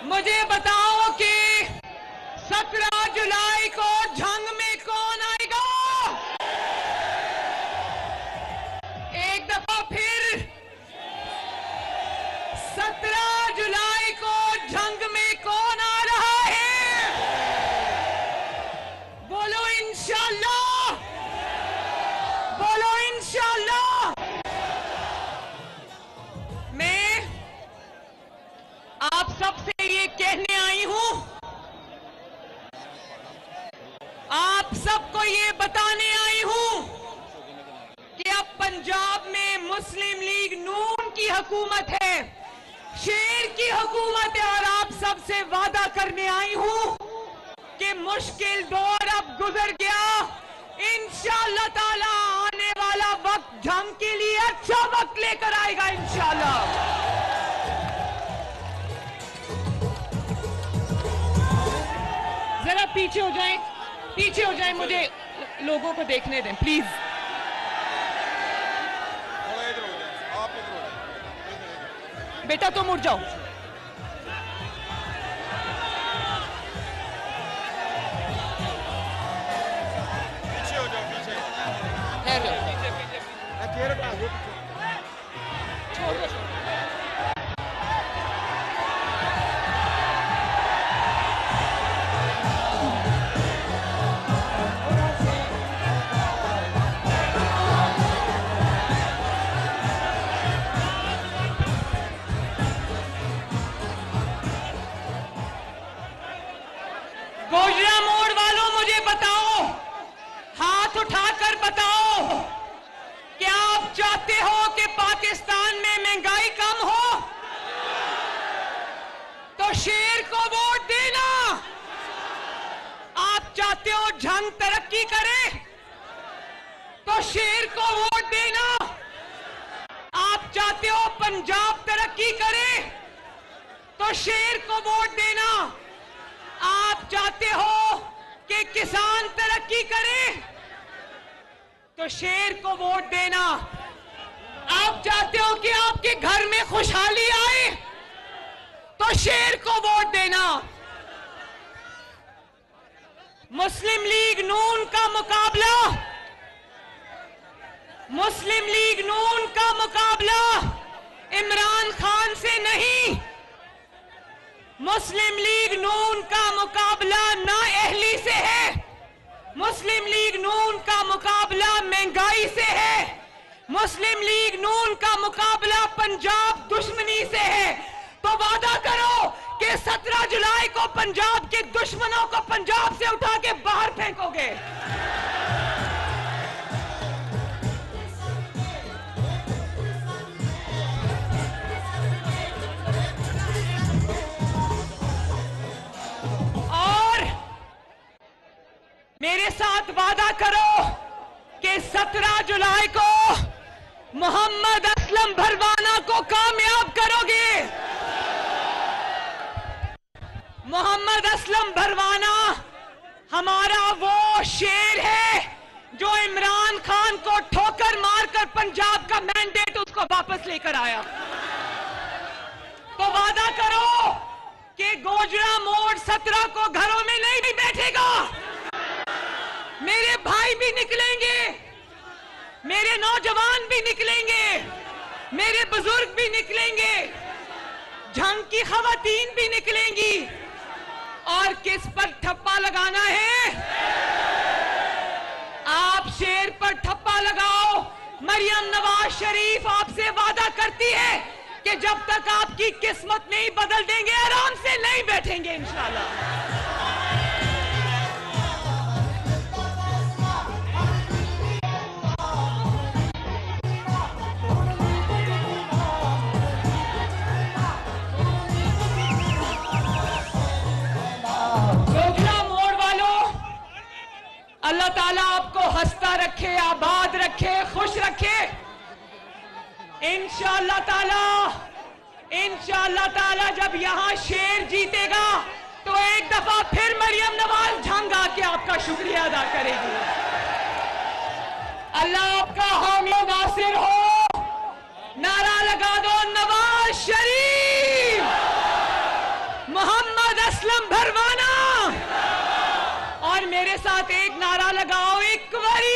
मुझे बताओ कि 17 जुलाई को जंग में कौन आएगा? एक दफा फिर 17 जुलाई को जंग में कौन आ रहा है? बोलो इंशाअल्लाह, बोलो इंशाअल्लाह। मैं आप सबसे ये कहने आई हूं, आप सबको ये बताने आई हूं कि अब पंजाब में मुस्लिम लीग नून की हुकूमत है, शेर की हुकूमत है। और आप सबसे वादा करने आई हूं कि मुश्किल दौर अब गुजर गया, इंशाअल्लाह ताला आने वाला वक्त जंग के लिए अच्छा वक्त लेकर आएगा इंशाअल्लाह। जरा पीछे हो जाएं, पीछे हो जाएं, मुझे लोगों को देखने दें प्लीज। बेटा तुम उठ जाओ। पीछे हो जाओ, पीछे छोड़ दो। गोजरा मोड़ वालों मुझे बताओ, हाथ उठाकर बताओ, क्या आप चाहते हो कि पाकिस्तान में महंगाई कम हो? तो शेर को वोट देना। आप चाहते हो जंग तरक्की करे? तो शेर को वोट देना। आप चाहते हो पंजाब तरक्की करे? तो शेर को वोट देना। आप चाहते हो कि किसान तरक्की करे? तो शेर को वोट देना। आप चाहते हो कि आपके घर में खुशहाली आए? तो शेर को वोट देना। मुस्लिम लीग नून का मुकाबला, मुस्लिम लीग नून का मुकाबला इमरान खान से नहीं, मुस्लिम लीग नून का मुकाबला नाअहली से है, मुस्लिम लीग नून का मुकाबला महंगाई से है, मुस्लिम लीग नून का मुकाबला पंजाब दुश्मनी से है। तो वादा करो कि 17 जुलाई को पंजाब के दुश्मनों को पंजाब से उठा के बाहर फेंकोगे। मेरे साथ वादा करो कि 17 जुलाई को मोहम्मद असलम भरवाना को कामयाब करोगे। मोहम्मद असलम भरवाना हमारा वो शेर है जो इमरान खान को ठोकर मारकर पंजाब का मैंडेट उसको वापस लेकर आया। तो वादा करो कि गोजरा मोड़ 17 को घरों में नहीं बैठेगा। मेरे भाई भी निकलेंगे, मेरे नौजवान भी निकलेंगे, मेरे बुजुर्ग भी निकलेंगे, जंग की खवातीन भी निकलेंगी। और किस पर ठप्पा लगाना है? आप शेर पर ठप्पा लगाओ। मरियम नवाज शरीफ आपसे वादा करती है कि जब तक आपकी किस्मत नहीं बदल देंगे आराम से नहीं बैठेंगे इंशाल्लाह। अल्लाह ताला आपको हंसता रखे, आबाद रखे, खुश रखे। इंशाअल्लाह ताला जब यहां शेर जीतेगा तो एक दफा फिर मरियम नवाज जंग आके आपका शुक्रिया अदा करेगी। अल्लाह आपका हामी नासिर हो। नारा लगा दो नवाज शरीफ, मोहम्मद असलम भरवाना, और मेरे साथ एक नारा लगाओ, इक्वरी